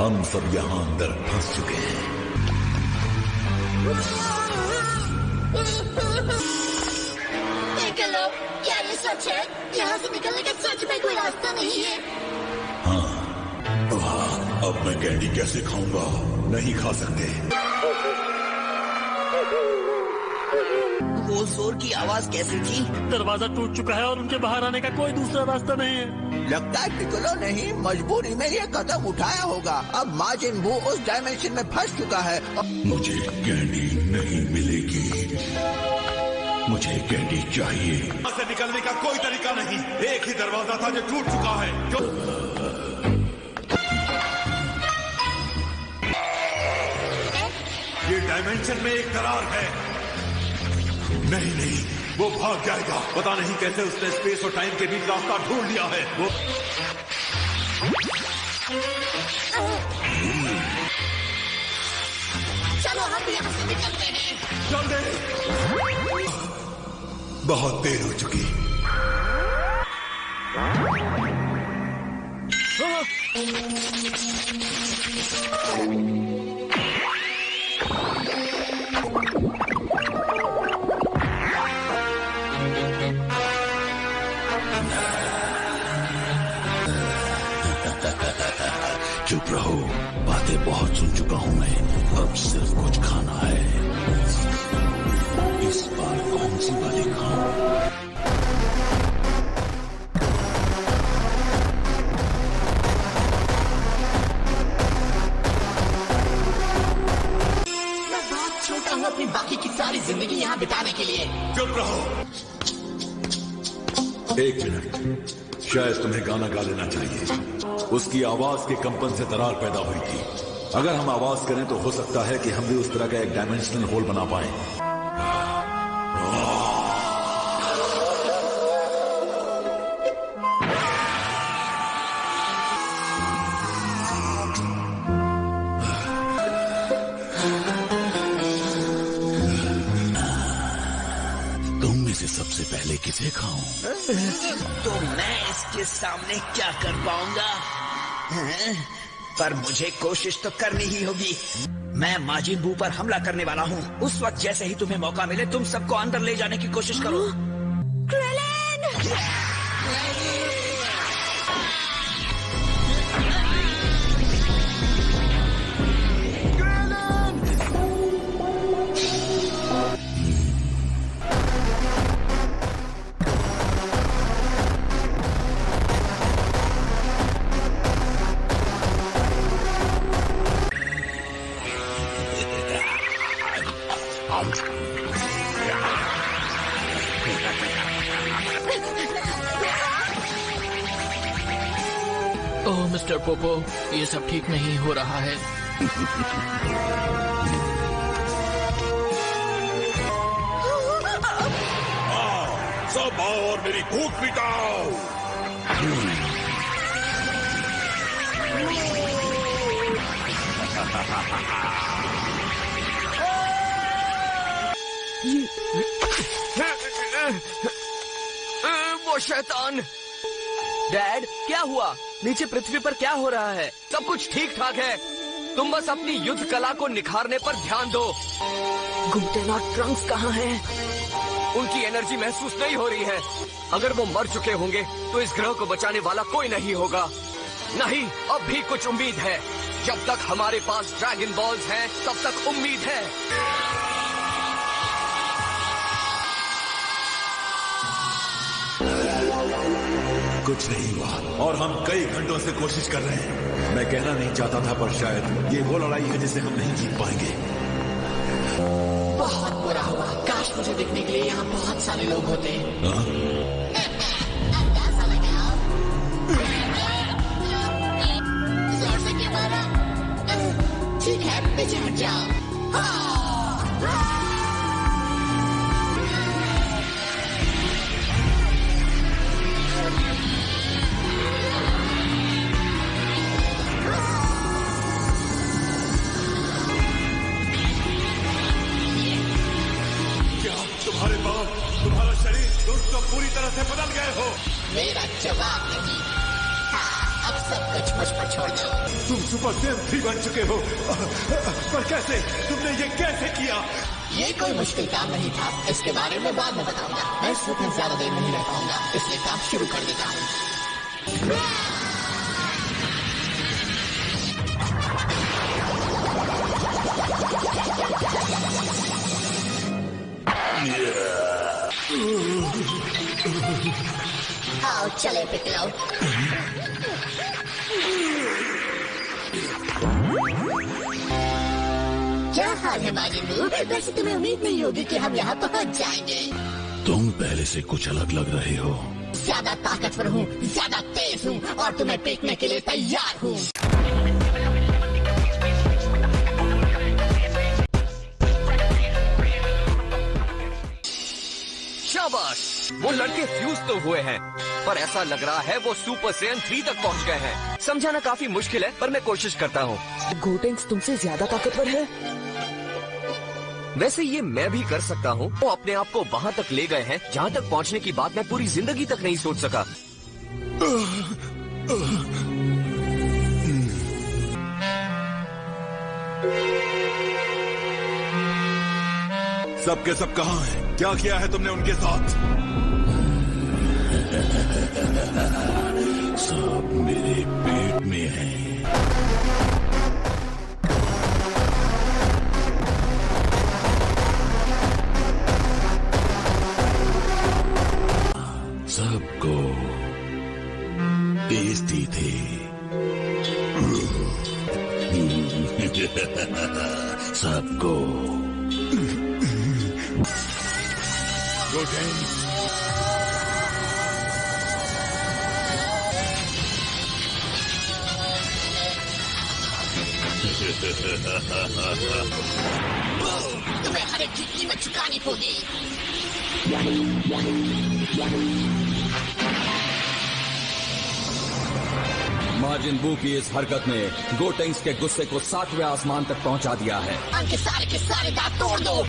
हम सब यहाँ अंदर फंस चुके हैं। निकलो, क्या ये सच है? यहाँ से निकलने का सच में कोई रास्ता नहीं है। अब मैं कैंडी कैसे खाऊंगा? नहीं खा सकते। वो जोर की आवाज कैसी थी? दरवाजा टूट चुका है और उनके बाहर आने का कोई दूसरा रास्ता नहीं है। लगता है पिकोलो नहीं, मजबूरी में ये कदम उठाया होगा। अब माजिन बू उस डायमेंशन में फंस चुका है। मुझे कैंडी नहीं मिलेगी। मुझे कैंडी चाहिए। यहाँ से निकलने का कोई तरीका नहीं। एक ही दरवाजा था जो टूट चुका है। ये डायमेंशन में एक दरार है। नहीं, वो भाग जाएगा। पता नहीं कैसे उसने स्पेस और टाइम के बीच रास्ता ढूंढ लिया है। वो चलो हम भी यहाँ से निकलते हैं। जल्दी। बहुत देर हो चुकी। चुप रहो, बातें बहुत सुन चुका हूं मैं। अब सिर्फ कुछ खाना है। इस बार कौन सी वाली खाऊं? मैं बहुत छोटा हूँ अपनी बाकी की सारी जिंदगी यहाँ बिताने के लिए। चुप रहो। एक मिनट, शायद तुम्हें गाना गा लेना चाहिए। उसकी आवाज के कंपन से दरार पैदा हुई थी। अगर हम आवाज करें तो हो सकता है कि हम भी उस तरह का एक डायमेंशनल होल बना पाए। तुम में से सबसे पहले किसे खाऊं? तो मैं इसके सामने क्या कर पाऊंगा? पर मुझे कोशिश तो करनी ही होगी। मैं माजिन बू पर हमला करने वाला हूँ। उस वक्त जैसे ही तुम्हें मौका मिले, तुम सबको अंदर ले जाने की कोशिश करो। ओह मिस्टर पोपो, ये सब ठीक नहीं हो रहा है। सब आओ और मेरी भूख मिटाओ। वो शैतान! डैड, क्या हुआ? नीचे पृथ्वी पर क्या हो रहा है? सब कुछ ठीक ठाक है। तुम बस अपनी युद्ध कला को निखारने पर ध्यान दो। गुप्टेन और ट्रंक्स कहाँ हैं? उनकी एनर्जी महसूस नहीं हो रही है। अगर वो मर चुके होंगे तो इस ग्रह को बचाने वाला कोई नहीं होगा। नहीं, अब भी कुछ उम्मीद है। जब तक हमारे पास ड्रैगन बॉल्स हैं, तब तक उम्मीद है। कुछ नहीं हुआ और हम कई घंटों से कोशिश कर रहे हैं। मैं कहना नहीं चाहता था, पर शायद ये वो लड़ाई है जिसे हम नहीं जीत पाएंगे। बहुत बुरा हुआ। काश मुझे देखने के लिए यहाँ बहुत सारे लोग होते। अंदाजा लगाओ। जोर से क्यों मारा? ठीक है, पीछे हट जाओ। तुम्हारे पाँव, तुम्हारा शरीर, तुम तो पूरी तरह से बदल गए हो। मेरा जवाब नहीं। हाँ, अब सब कुछ मुझ पर छोड़ दो। तुम सुपर सेन 3 बन चुके हो, पर कैसे? तुमने ये कैसे किया? ये कोई मुश्किल काम नहीं था, इसके बारे में बाद में बताऊंगा। मैं सूप में ज्यादा देर नहीं रह पाऊंगा, इसलिए काम शुरू कर देता हूँ। आओ चले पिकलो। क्या हाल है माजिन बू? वैसे तुम्हें उम्मीद नहीं होगी कि हम यहाँ पहुँच जाएंगे। तुम पहले से कुछ अलग लग रहे हो। ज्यादा ताकतवर हूँ, ज्यादा तेज हूँ और तुम्हें पीटने के लिए तैयार हूँ। शाबाश, वो लड़के फ्यूज तो हुए हैं, पर ऐसा लग रहा है वो सुपर सेन 3 तक पहुंच गए हैं। समझाना काफी मुश्किल है, पर मैं कोशिश करता हूँ। गोटेंक्स तुमसे ज्यादा ताकतवर है। वैसे ये मैं भी कर सकता हूँ। वो अपने आप को वहाँ तक ले गए हैं जहाँ तक पहुँचने की बात मैं पूरी जिंदगी तक नहीं सोच सका। सब के सब कहाँ हैं? क्या किया है तुमने उनके साथ? सब मेरे पेट में हैं। सबको टेस्टी थे। सबको गोटेंक्स, तुम्हें हर एक की कीमत चुकानी होगी। माजिन बू की इस हरकत ने गोटेंक्स के गुस्से को 7वें आसमान तक पहुंचा दिया है। के सारे दांत तोड़ दो।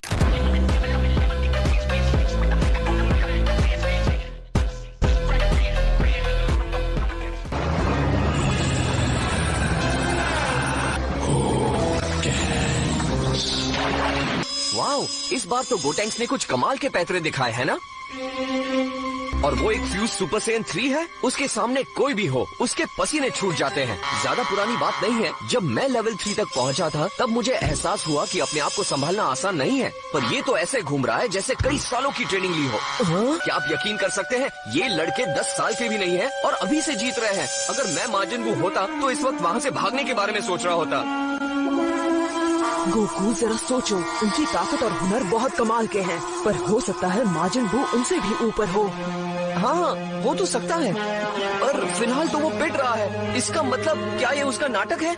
वाओ, इस बार तो गोटेंक्स ने कुछ कमाल के पैतरे दिखाए हैं ना। और वो एक फ्यूज सुपर सेन 3 है, उसके सामने कोई भी हो उसके पसीने छूट जाते हैं। ज्यादा पुरानी बात नहीं है, जब मैं लेवल 3 तक पहुंचा था तब मुझे एहसास हुआ कि अपने आप को संभालना आसान नहीं है, पर ये तो ऐसे घूम रहा है जैसे कई सालों की ट्रेनिंग ली हो। क्या आप यकीन कर सकते हैं, ये लड़के 10 साल के भी नहीं है और अभी से जीत रहे हैं। अगर मैं माजिन बू होता तो इस वक्त वहाँ से भागने के बारे में सोच रहा होता। गोकू जरा सोचो, उनकी ताकत और हुनर बहुत कमाल के हैं, पर हो सकता है माजिन बू उनसे भी ऊपर हो। हाँ, हो तो सकता है, पर फिलहाल तो वो पिट रहा है। इसका मतलब क्या ये उसका नाटक है?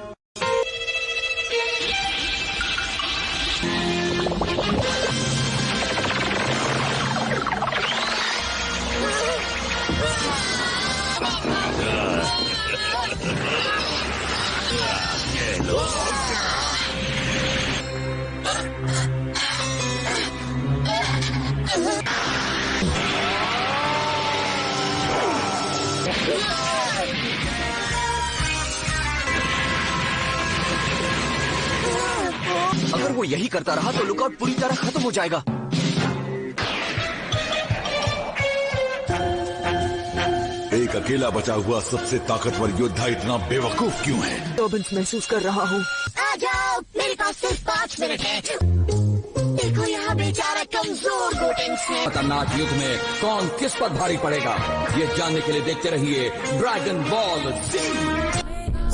अगर वो यही करता रहा तो लुकआउट पूरी तरह खत्म हो जाएगा। एक अकेला बचा हुआ सबसे ताकतवर योद्धा इतना बेवकूफ क्यों है? टर्बन्स महसूस कर रहा हूँ। आ जाओ, मेरे पास सिर्फ 5 मिनट है। देखो यहाँ बेचारा कमजोर गोटेंक्स है। खतरनाक युद्ध में कौन किस पर भारी पड़ेगा, ये जानने के लिए देखते रहिए ड्रैगन बॉल Z।